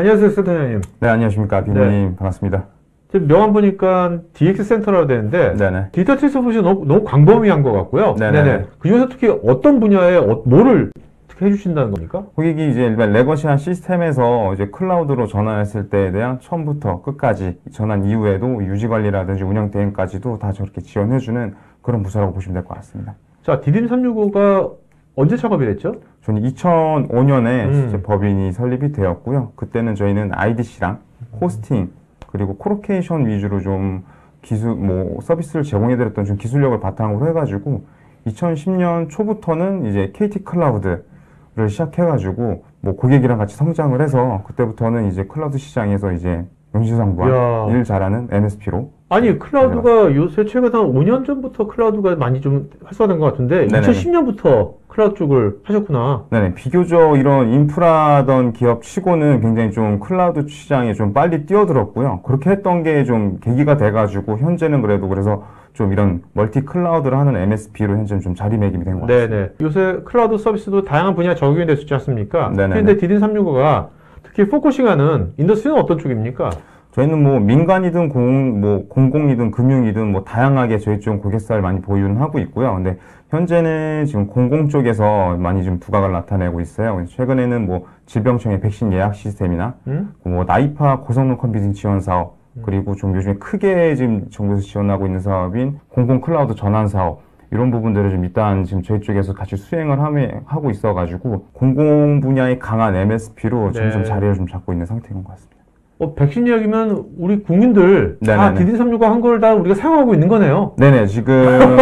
안녕하세요, 센터장님. 네, 안녕하십니까. 빈님 네. 반갑습니다. 지금 명함 보니까 DX 센터라고 되는데, 네네. 디지털 트랜스포메이션 너무 광범위한 것 같고요. 네네. 그 중에서 특히 어떤 분야에 뭐를 특히 해주신다는 겁니까? 고객이 이제 일반 레거시한 시스템에서 이제 클라우드로 전환했을 때에 대한 처음부터 끝까지 전환 이후에도 유지 관리라든지 운영 대행까지도 다 저렇게 지원해주는 그런 부서라고 보시면 될 것 같습니다. 자, 디딤 365가 언제 작업이 됐죠? 저는 2005년에 이제 법인이 설립이 되었고요. 그때는 저희는 IDC랑 호스팅 그리고 코로케이션 위주로 좀 서비스를 제공해드렸던 좀 기술력을 바탕으로 해가지고 2010년 초부터는 이제 KT 클라우드를 시작해가지고 고객이랑 같이 성장을 해서 그때부터는 이제 클라우드 시장에서 이제 명실상부한 일 잘하는 MSP로. 아니, 클라우드가 요새 최근 한 5년 전부터 클라우드가 많이 좀 활성화된 것 같은데, 네네네. 2010년부터 클라우드 쪽을 하셨구나. 네네. 비교적 이런 인프라던 기업 치고는 굉장히 좀 클라우드 시장에 좀 빨리 뛰어들었고요. 그렇게 했던 게 좀 계기가 돼가지고, 현재는 그래서 좀 이런 멀티 클라우드를 하는 MSP로 현재는 좀 자리매김이 된 것 같습니다. 네네. 요새 클라우드 서비스도 다양한 분야에 적용이 될 수 있지 않습니까? 네네. 그런데 디딤 365가 특히 포커싱하는 인더스트리는 어떤 쪽입니까? 저희는 민간이든 공공이든 금융이든 다양하게 저희 쪽 고객사를 많이 보유는 하고 있고요. 근데 현재는 지금 공공 쪽에서 많이 좀 두각을 나타내고 있어요. 최근에는 질병청의 백신 예약 시스템이나 나이파 고성능 컴퓨팅 지원 사업, 그리고 좀 요즘에 크게 지금 정부에서 지원하고 있는 사업인 공공 클라우드 전환 사업, 이런 부분들을 좀 일단 지금 저희 쪽에서 같이 수행을 하고 있어가지고 공공 분야의 강한 MSP로 점점 자리를 좀 잡고 있는 상태인 것 같습니다. 백신 이야기면 우리 국민들 다 디딤 365 한 걸 다 우리가 사용하고 있는 거네요. 네네. 지금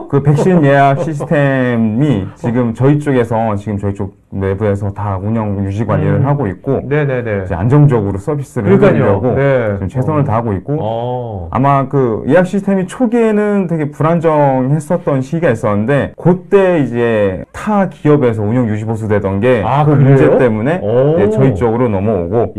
그 백신 예약 시스템이 지금 저희 쪽에서 지금 저희 쪽 내부에서 다 운영 유지 관리를 하고 있고, 네네네. 이제 안정적으로 서비스를 해드리려고 지금 최선을 다하고 있고, 아마 그 예약 시스템이 초기에는 되게 불안정했었던 시기가 있었는데, 그때 이제 타 기업에서 운영 유지 보수되던 게 그 문제 때문에 저희 쪽으로 넘어오고,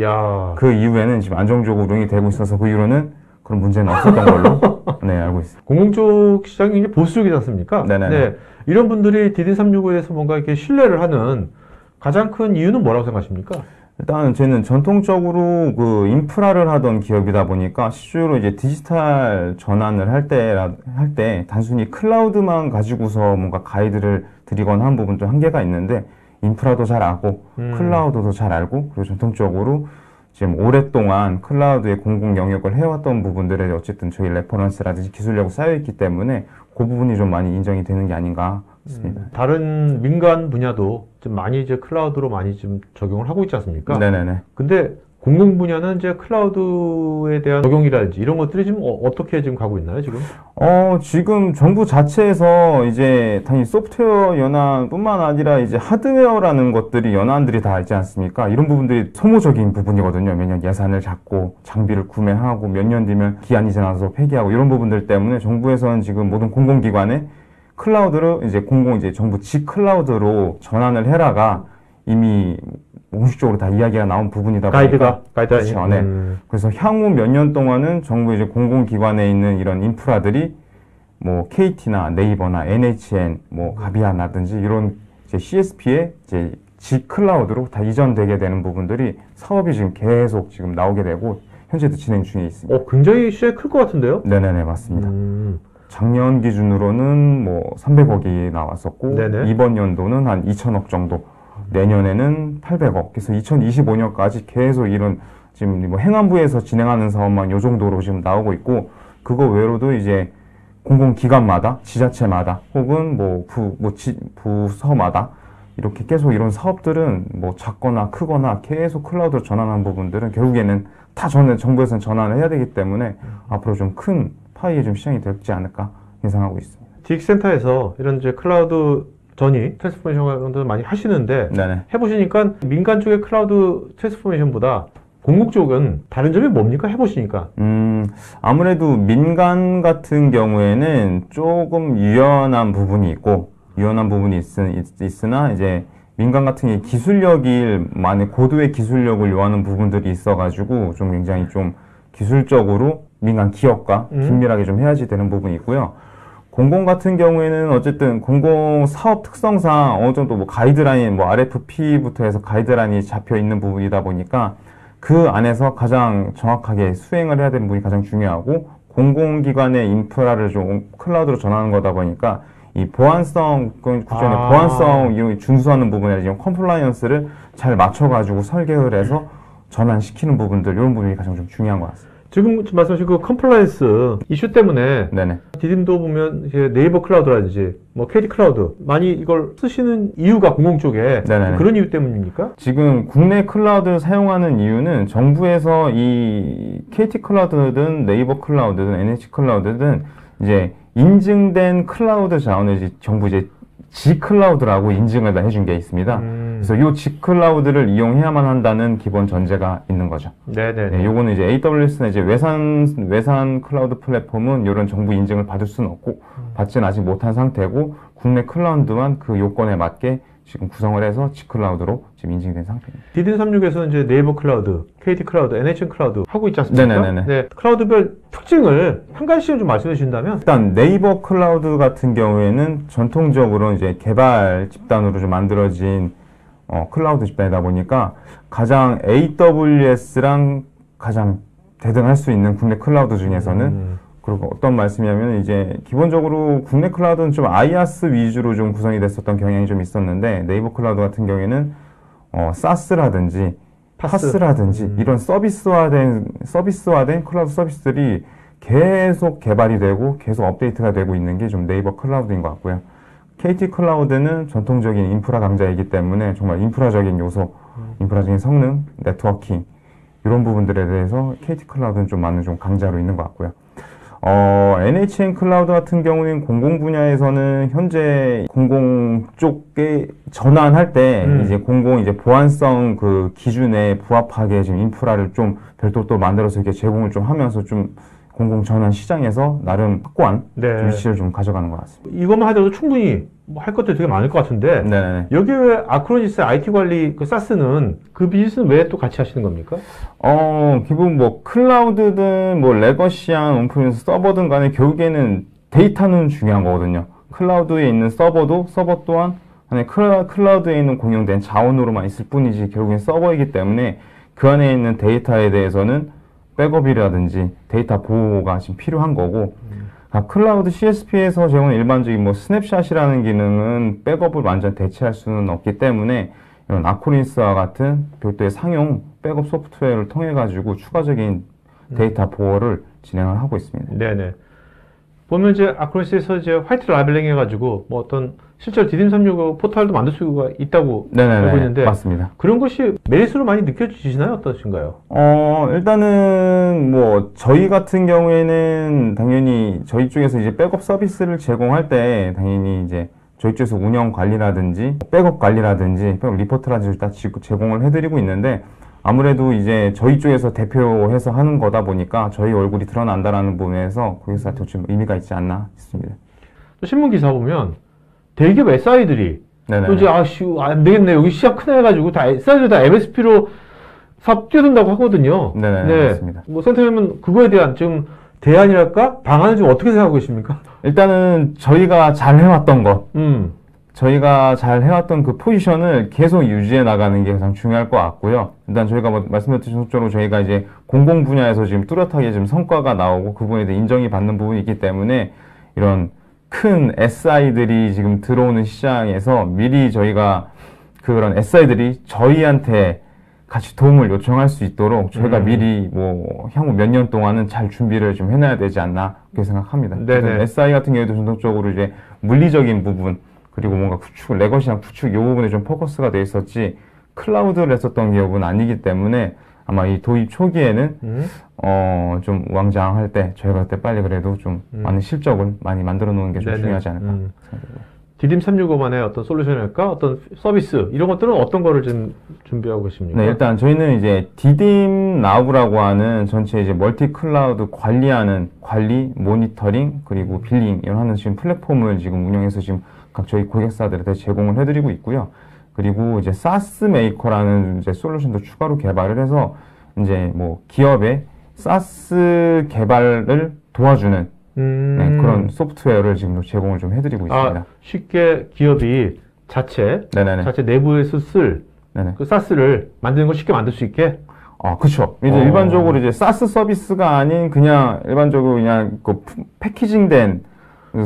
그 이후에는 지금 안정적으로 운영이 되고 있어서 그 이후로는 그런 문제는 없었던 걸로 알고 있습니다. 공공 쪽 시장이 이제 보수 쪽이지 않습니까? 네. 이런 분들이 디딤 365에서 뭔가 이렇게 신뢰를 하는 가장 큰 이유는 뭐라고 생각하십니까? 일단 저는 전통적으로 그 인프라를 하던 기업이다 보니까 실제로 이제 디지털 전환을 할 때 단순히 클라우드만 가지고서 뭔가 가이드를 드리거나 한 부분 좀 한계가 있는데, 인프라도 잘 알고 클라우드도 잘 알고, 그리고 전통적으로 지금 오랫동안 클라우드의 공공 영역을 해왔던 부분들에 어쨌든 저희 레퍼런스라든지 기술력이 쌓여있기 때문에 그 부분이 좀 많이 인정이 되는 게 아닌가 싶습니다. 다른 민간 분야도 좀 많이 이제 클라우드로 많이 좀 적용을 하고 있지 않습니까? 네네네. 근데 공공 분야는 이제 클라우드에 대한 적용이라든지 이런 것들이 지금 어떻게 지금 가고 있나요, 지금? 지금 정부 자체에서 이제 단위 소프트웨어 연한뿐만 아니라 이제 하드웨어라는 것들이 연한들이 다 있지 않습니까? 이런 부분들이 소모적인 부분이거든요. 매년 예산을 잡고 장비를 구매하고 몇 년 뒤면 기한이 지나서 폐기하고, 이런 부분들 때문에 정부에서는 지금 모든 공공기관에 클라우드를 이제 정부 지 클라우드로 전환을 해라가 이미 공식적으로 다 이야기가 나온 부분이다 보니까 그렇죠. 네. 그래서 향후 몇 년 동안은 정부 이제 공공기관에 있는 이런 인프라들이 KT나 네이버나 NHN, 가비안이라든지 이런 이제 CSP의 이제 지 클라우드로 다 이전되게 되는 부분들이 사업이 지금 계속 지금 나오게 되고 현재도 진행 중에 있습니다. 굉장히 시장이 클 것 같은데요? 네네네, 맞습니다. 작년 기준으로는 300억이 나왔었고, 이번 연도는 한 2천억 정도, 내년에는 800억. 그래서 2025년까지 계속 이런 지금 행안부에서 진행하는 사업만 요 정도로 지금 나오고 있고, 그거 외로도 이제 공공기관마다, 지자체마다, 혹은 부서마다 이렇게 계속 이런 사업들은 작거나 크거나 계속 클라우드로 전환한 부분들은 결국에는 다 정부에서는 전환을 해야 되기 때문에 앞으로 좀 큰 파이의 좀 시장이 되지 않을까 예상하고 있습니다. DX센터에서 이런 이제 클라우드 전이 트랜스포메이션을 많이 하시는데, 네네. 해보시니까 민간 쪽의 클라우드 트랜스포메이션보다 공공 쪽은 다른 점이 뭡니까? 해보시니까. 아무래도 민간 같은 경우에는 조금 유연한 부분이 있고, 있으나 이제 민간 같은 게 고도의 기술력을 요하는 부분들이 있어가지고 좀 굉장히 좀 기술적으로 민간 기업과 긴밀하게 좀 해야지 되는 부분이 있고요. 공공 같은 경우에는 어쨌든 공공 사업 특성상 어느 정도 가이드라인, RFP부터 해서 가이드라인이 잡혀 있는 부분이다 보니까 그 안에서 가장 정확하게 수행을 해야 되는 부분이 가장 중요하고 공공기관의 인프라를 좀 클라우드로 전하는 거다 보니까 이 보안성, 구조의 보안성 준수하는 부분에 지금 컴플라이언스를 잘 맞춰가지고 설계를 해서 전환시키는 부분들, 이런 부분이 가장 좀 중요한 것 같습니다. 지금 말씀하신 그 컴플라이언스 이슈 때문에 네네. 디딤도 보면 이제 네이버 클라우드라든지 뭐 KT 클라우드 많이 이걸 쓰시는 이유가 공공 쪽에 네네네. 그런 이유 때문입니까? 지금 국내 클라우드를 사용하는 이유는 정부에서 이 KT 클라우드든 네이버 클라우드든 NH 클라우드든 이제 인증된 클라우드 자원을 이제 정부 이제 G 클라우드라고 인증을 해준 게 있습니다. 그래서 이 G 클라우드를 이용해야만 한다는 기본 전제가 있는 거죠. 네네. 네, 요거는 이제 AWS나 이제 외산 클라우드 플랫폼은 이런 정부 인증을 받을 수는 없고 받지는 아직 못한 상태고 국내 클라우드만 그 요건에 맞게 지금 구성을 해서 G 클라우드로 지금 인증된 상태입니다. 디딤36에서 이제 네이버 클라우드, KT 클라우드, NHN 클라우드 하고 있지 않습니까? 네네네. 네, 클라우드별 특징을 한 가지씩 좀 말씀해 주신다면? 일단 네이버 클라우드 같은 경우에는 전통적으로 이제 개발 집단으로 좀 만들어진 클라우드 집단이다 보니까 가장 AWS랑 가장 대등할 수 있는 국내 클라우드 중에서는 그리고 어떤 말씀이냐면 이제 기본적으로 국내 클라우드는 좀 IaaS 위주로 좀 구성이 됐었던 경향이 좀 있었는데 네이버 클라우드 같은 경우에는 SaaS라든지 파스라든지 이런 서비스화된 클라우드 서비스들이 계속 개발이 되고 계속 업데이트가 되고 있는 게 좀 네이버 클라우드인 것 같고요. KT 클라우드는 전통적인 인프라 강자이기 때문에 정말 인프라적인 요소, 인프라적인 성능, 네트워킹 이런 부분들에 대해서 KT 클라우드는 좀 많은 좀 강자로 있는 것 같고요. NHN 클라우드 같은 경우는 공공 분야에서는 현재 공공 쪽에 전환할 때 이제 이제 보안성 그 기준에 부합하게 지금 인프라를 좀 별도로 또 만들어서 이렇게 제공을 좀 하면서 좀 공공 전환 시장에서 나름 확고한 좀 위치를 좀 가져가는 것 같습니다. 이것만 하더라도 충분히 뭐 할 것들이 되게 많을 것 같은데 네네. 여기 왜 아크로니스 IT 관리 그 사스는 그 비즈니스는 왜 또 같이 하시는 겁니까? 기본 뭐 클라우드든 뭐 레거시한 온프리미스 서버든 간에 결국에는 데이터는 중요한 거거든요. 클라우드에 있는 서버 또한 안에 클라우드에 있는 공용된 자원으로만 있을 뿐이지 결국엔 서버이기 때문에 그 안에 있는 데이터에 대해서는 백업이라든지 데이터 보호가 지금 필요한 거고 클라우드 CSP에서 제공하는 일반적인 뭐 스냅샷이라는 기능은 백업을 완전 대체할 수는 없기 때문에 이런 아크로니스와 같은 별도의 상용 백업 소프트웨어를 통해 가지고 추가적인 데이터 보호를 진행을 하고 있습니다. 네네. 보면 이제 아크로니스에서 이제 화이트 라벨링 해가지고 뭐 어떤 실제로 디딤365 포털도 만들 수가 있다고 알고 있는데 맞습니다. 그런 것이 메리트로 많이 느껴지시나요? 어떠신가요? 일단은 뭐 저희 같은 경우에는 당연히 저희 쪽에서 이제 백업 서비스를 제공할 때 당연히 이제 저희 쪽에서 운영 관리라든지 백업 관리라든지 백업 리포트라든지 다 제공을 해드리고 있는데 아무래도 이제 저희 쪽에서 대표해서 하는 거다 보니까 저희 얼굴이 드러난다라는 부분에서 거기서 좀 의미가 있지 않나 싶습니다. 또 신문 기사 보면 대기업 SI들이 네네. 또 이제 안 되겠네 여기 시장 크다 해가지고 다 SI들 다 MSP로 사업 뛰어든다고 하거든요. 네네. 네. 맞습니다. 뭐 센터님은 그거에 대한 지금 대안이랄까 방안을 좀 어떻게 생각하고 계십니까? 일단은 저희가 잘 해왔던 것. 저희가 잘 해왔던 그 포지션을 계속 유지해 나가는 게 가장 중요할 것 같고요. 일단 저희가 뭐 말씀드린 것처럼 저희가 이제 공공 분야에서 지금 뚜렷하게 지금 성과가 나오고 그 부분에 대해 인정이 받는 부분이 있기 때문에 이런 큰 SI들이 지금 들어오는 시장에서 미리 저희가 그런 SI들이 저희한테 같이 도움을 요청할 수 있도록 저희가 미리 뭐 향후 몇 년 동안은 잘 준비를 좀 해놔야 되지 않나 그렇게 생각합니다. SI 같은 경우에도 전통적으로 이제 물리적인 부분 그리고 뭔가 구축, 레거시랑 구축 이 부분에 좀 포커스가 돼 있었지 클라우드를 했었던 기업은 아니기 때문에 아마 이 도입 초기에는 좀 우왕좌왕할 때 저희가 그때 빨리 그래도 좀 많은 실적을 많이 만들어 놓는 게 좀 중요하지 않을까 생각합니다. 디딤365만의 어떤 솔루션일까? 어떤 서비스 이런 것들은 어떤 거를 좀 준비하고 계십니까? 네, 일단 저희는 이제 디딤 나우라고 하는 전체 이제 멀티 클라우드 관리하는 관리, 모니터링 그리고 빌링 이런 하는 지금 플랫폼을 지금 운영해서 지금 각 저희 고객사들한테 제공을 해드리고 있고요. 그리고 이제 사스 메이커라는 이제 솔루션도 추가로 개발을 해서 이제 뭐 기업의 사스 개발을 도와주는 네, 그런 소프트웨어를 지금 제공을 좀 해드리고 있습니다. 쉽게 기업이 자체 내부에서 쓸 그 사스를 만드는 걸 쉽게 만들 수 있게? 그쵸. 이제 일반적으로 이제 사스 서비스가 아닌 그냥 일반적으로 그냥 그 패키징된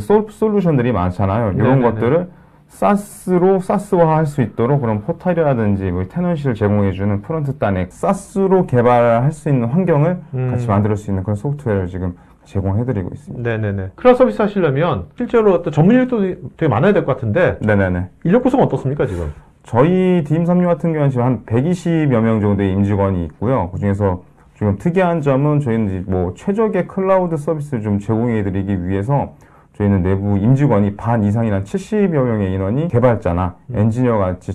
솔루션들이 많잖아요. 이런 것들을 사스로 사스화 할 수 있도록 그런 포털이라든지 뭐 테넌시를 제공해주는 프론트 단에 사스로 개발할 수 있는 환경을 같이 만들 수 있는 그런 소프트웨어를 지금 제공해드리고 있습니다. 네네네. 클라우드 서비스 하시려면 실제로 어떤 전문 인력도 되게 많아야 될 것 같은데. 네네네. 인력 구성 어떻습니까 지금? 저희 디임3류 같은 경우는 지금 한 120여 명 정도의 임직원이 있고요. 그 중에서 지금 특이한 점은 저희는 뭐 최적의 클라우드 서비스를 좀 제공해드리기 위해서 저희는 내부 임직원이 반 이상이란 70여 명의 인원이 개발자나 엔지니어 같이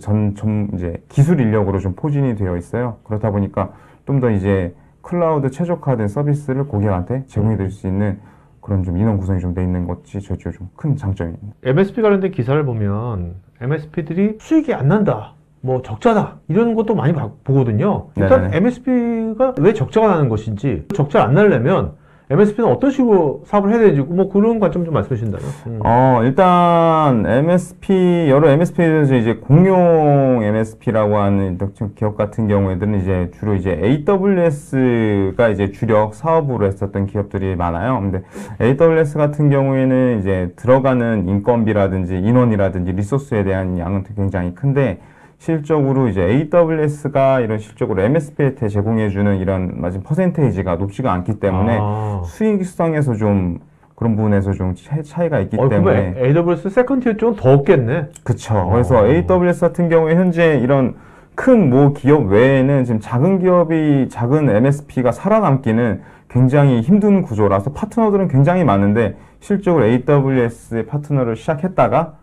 이제 기술 인력으로 좀 포진이 되어 있어요. 그렇다 보니까 좀 더 이제 클라우드 최적화된 서비스를 고객한테 제공해 드릴 수 있는 그런 좀 인원 구성이 좀 돼 있는 것이 저희 좀 큰 장점입니다. MSP 관련된 기사를 보면 MSP들이 수익이 안 난다, 뭐 적자다 이런 것도 많이 보거든요. 일단 네네. MSP가 왜 적자가 나는 것인지, 적자 안 나려면 MSP는 어떤 식으로 사업을 해야 되는지 뭐 그런 관점 좀 말씀해 주신다면. 일단 여러 MSP에서 이제 공용 MSP라고 하는 기업 같은 경우에는 이제 주로 이제 AWS가 이제 주력 사업으로 했었던 기업들이 많아요. 근데 AWS 같은 경우에는 이제 들어가는 인건비라든지 인원이라든지 리소스에 대한 양은 굉장히 큰데, 실적으로 이제 AWS가 이런 실적으로 MSP한테 제공해주는 이런 맞은 퍼센테이지가 높지가 않기 때문에 수익성에서 좀 그런 부분에서 좀 차이가 있기 때문에. AWS 세컨티어 쪽은 더 없겠네. 그쵸. 그래서 AWS 같은 경우에 현재 이런 큰 모 기업 외에는 지금 작은 MSP가 살아남기는 굉장히 힘든 구조라서 파트너들은 굉장히 많은데, 실적으로 AWS의 파트너를 시작했다가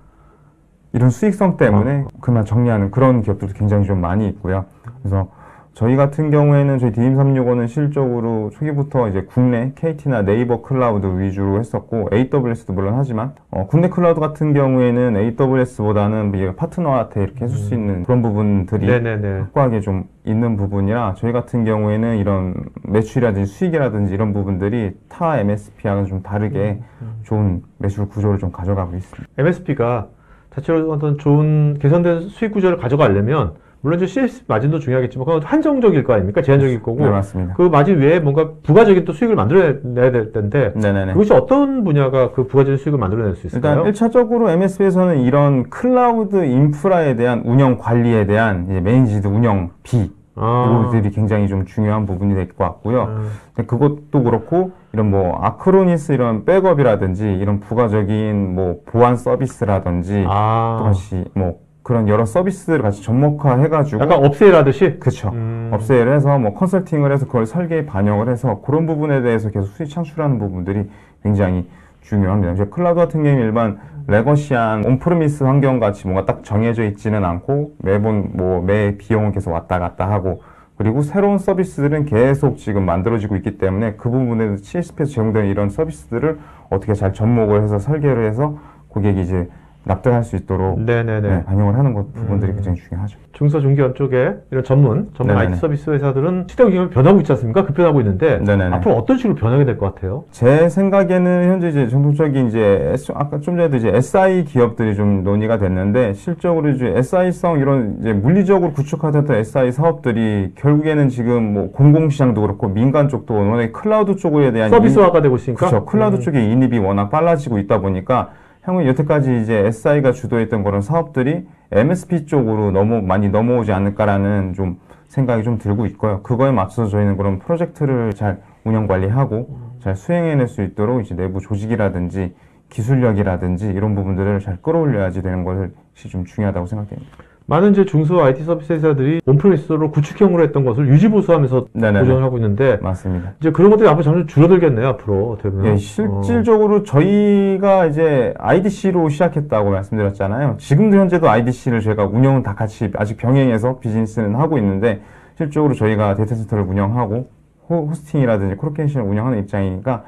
이런 수익성 때문에 그만 정리하는 그런 기업들도 굉장히 좀 많이 있고요. 그래서 저희 같은 경우에는 저희 디임365는 실적으로 초기부터 이제 국내 KT나 네이버 클라우드 위주로 했었고, AWS도 물론 하지만 국내 클라우드 같은 경우에는 AWS보다는 파트너한테 이렇게 해줄 수 있는 그런 부분들이 확고하게 좀 있는 부분이라, 저희 같은 경우에는 이런 매출이라든지 수익이라든지 이런 부분들이 타 MSP와는 좀 다르게 좋은 매출 구조를 좀 가져가고 있습니다. MSP가 자체로 어떤 좋은 개선된 수익 구조를 가져가려면 물론 이제 CS 마진도 중요하겠지만 그건 한정적일 거 아닙니까? 제한적일 거고. 네, 맞습니다. 그 마진 외에 뭔가 부가적인 또 수익을 만들어내야 될 텐데, 그것이 어떤 분야가 그 부가적인 수익을 만들어낼 수 있을까요? 일단 1차적으로 MSP에서는 이런 클라우드 인프라에 대한 운영 관리에 대한 이제 매니지드 운영비 이것들이 굉장히 좀 중요한 부분이 될 것 같고요. 근데 그것도 그렇고 이런 뭐 아크로니스 이런 백업이라든지 이런 부가적인 뭐 보안 서비스라든지 또 다시 뭐 그런 여러 서비스를 같이 접목화해가지고 약간 업세일 하듯이? 그쵸. 업세일을 해서 뭐 컨설팅을 해서 그걸 설계에 반영을 해서 그런 부분에 대해서 계속 수익 창출하는 부분들이 굉장히 중요합니다. 이제 클라우드 같은 경우는 일반 레거시한 온프리미스 환경 같이 뭔가 딱 정해져 있지는 않고 매번 뭐 매 비용은 계속 왔다 갔다 하고, 그리고 새로운 서비스들은 계속 지금 만들어지고 있기 때문에 그 부분에서 CSP에서 제공되는 이런 서비스들을 어떻게 잘 접목을 해서 설계를 해서 고객이 이제 납득할 수 있도록 반영을 하는 것 부분들이 굉장히 중요하죠. 중소중기업 쪽에 이런 전문 IT 서비스 회사들은 시대 경영이 변하고 있지 않습니까? 급변하고 있는데 앞으로 어떤 식으로 변하게 될 것 같아요? 제 생각에는 현재 이제 전통적인 이제 아까 좀 전에도 이제 SI 기업들이 좀 논의가 됐는데, 실적으로 이제 SI성 이런 이제 물리적으로 구축하던 SI 사업들이 결국에는 지금 뭐 공공시장도 그렇고 민간 쪽도 워낙 클라우드 쪽에 대한 서비스화가 되고 있으니까. 그렇죠. 클라우드 쪽의 인입이 워낙 빨라지고 있다 보니까 향후 여태까지 이제 SI가 주도했던 그런 사업들이 MSP 쪽으로 많이 넘어오지 않을까라는 좀 생각이 좀 들고 있고요. 그거에 맞춰서 저희는 그런 프로젝트를 잘 운영 관리하고 잘 수행해낼 수 있도록 이제 내부 조직이라든지 기술력이라든지 이런 부분들을 잘 끌어올려야지 되는 것이 좀 중요하다고 생각됩니다. 많은 이제 중소 IT 서비스 회사들이 온프리미스로 구축형으로 했던 것을 유지보수하면서 보존을 하고 있는데, 맞습니다. 이제 그런 것들이 앞으로 점점 줄어들겠네요. 앞으로 되면. 예, 실질적으로 저희가 이제 IDC로 시작했다고 말씀드렸잖아요. 지금도 현재도 IDC를 저희가 운영은 다 같이 아직 병행해서 비즈니스는 하고 있는데, 실적으로 저희가 데이터 센터를 운영하고 호스팅이라든지 콜로케이션을 운영하는 입장이니까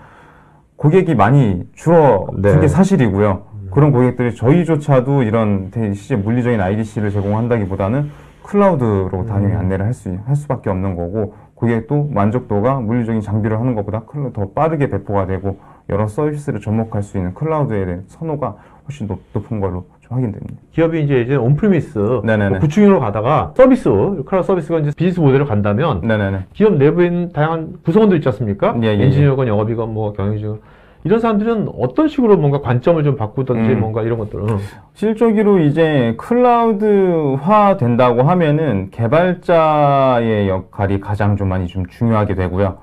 고객이 많이 줄어든 게 사실이고요. 그런 고객들이 저희조차도 이런 실제 물리적인 IDC를 제공한다기보다는 클라우드로 당연히 안내를 할 수밖에 없는 거고, 고객도 만족도가 물리적인 장비를 하는 것보다 더 빠르게 배포가 되고 여러 서비스를 접목할 수 있는 클라우드에 대한 선호가 훨씬 높은 걸로 좀 좀 확인됩니다. 기업이 이제 온프리미스 네네네. 구축형으로 가다가 서비스, 클라우드 서비스가 이제 비즈니스 모델을 간다면 네네네. 기업 내부에 있는 다양한 구성원들 있지 않습니까? 예, 예, 엔지니어건 영업이건 뭐 경영직원 이런 사람들은 어떤 식으로 뭔가 관점을 좀 바꾸든지 뭔가 이런 것들은 실적으로 이제 클라우드화 된다고 하면은 개발자의 역할이 가장 좀 많이 좀 중요하게 되고요.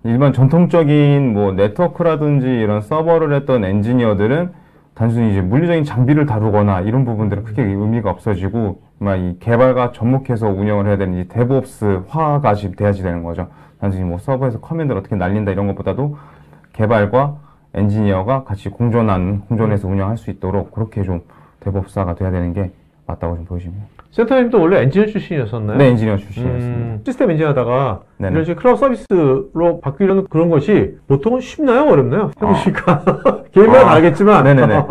일반 전통적인 뭐 네트워크라든지 이런 서버를 했던 엔지니어들은 단순히 이제 물리적인 장비를 다루거나 이런 부분들은 크게 의미가 없어지고 막 이 개발과 접목해서 운영을 해야 되는 이 데브옵스화가 지금 돼야지 되는 거죠. 단순히 뭐 서버에서 커맨드를 어떻게 날린다 이런 것보다도 개발과 엔지니어가 같이 공존해서 운영할 수 있도록 그렇게 좀 데브옵스화가 돼야 되는 게 맞다고 좀 보여집니다. 센터님도 원래 엔지니어 출신이었었나요? 네, 엔지니어 출신이었습니다. 시스템 엔지니어하다가 네네. 이런 식의 클라우드 서비스로 바뀌려는 그런 것이 보통은 쉽나요? 어렵나요? 해보시니까 개인마다 알겠지만 네네네.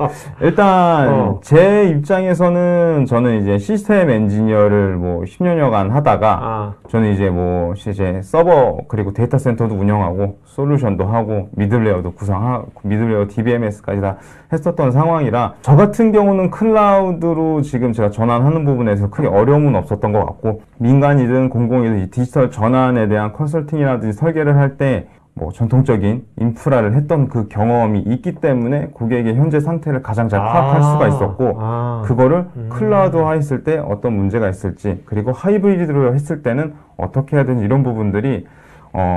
일단 제 입장에서는 저는 이제 시스템 엔지니어를 뭐 10년여간 하다가 저는 이제 뭐 이제 서버 그리고 데이터 센터도 운영하고 솔루션도 하고 미들레어도 구성하고 미들레어 DBMS까지 다 했었던 상황이라 저 같은 경우는 클라우드로 지금 제가 전환하는 부분에서 크게 어려움은 없었던 것 같고 민간이든 공공이든 이 디지털 전환에 대한 컨설팅이라든지 설계를 할 때 뭐 전통적인 인프라를 했던 그 경험이 있기 때문에 고객의 현재 상태를 가장 잘 파악할 수가 있었고 그거를 클라우드화 했을 때 어떤 문제가 있을지 그리고 하이브리드로 했을 때는 어떻게 해야 되는지 이런 부분들이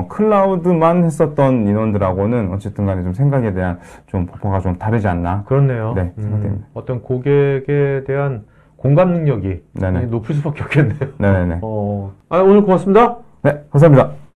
클라우드만 했었던 인원들하고는 어쨌든 간에 좀 생각에 대한 좀 폭포가 좀 다르지 않나. 그렇네요. 네, 생각됩니다. 어떤 고객에 대한 공감 능력이 네네. 높을 수밖에 없겠네요. 네네네. 오늘 고맙습니다. 네, 감사합니다.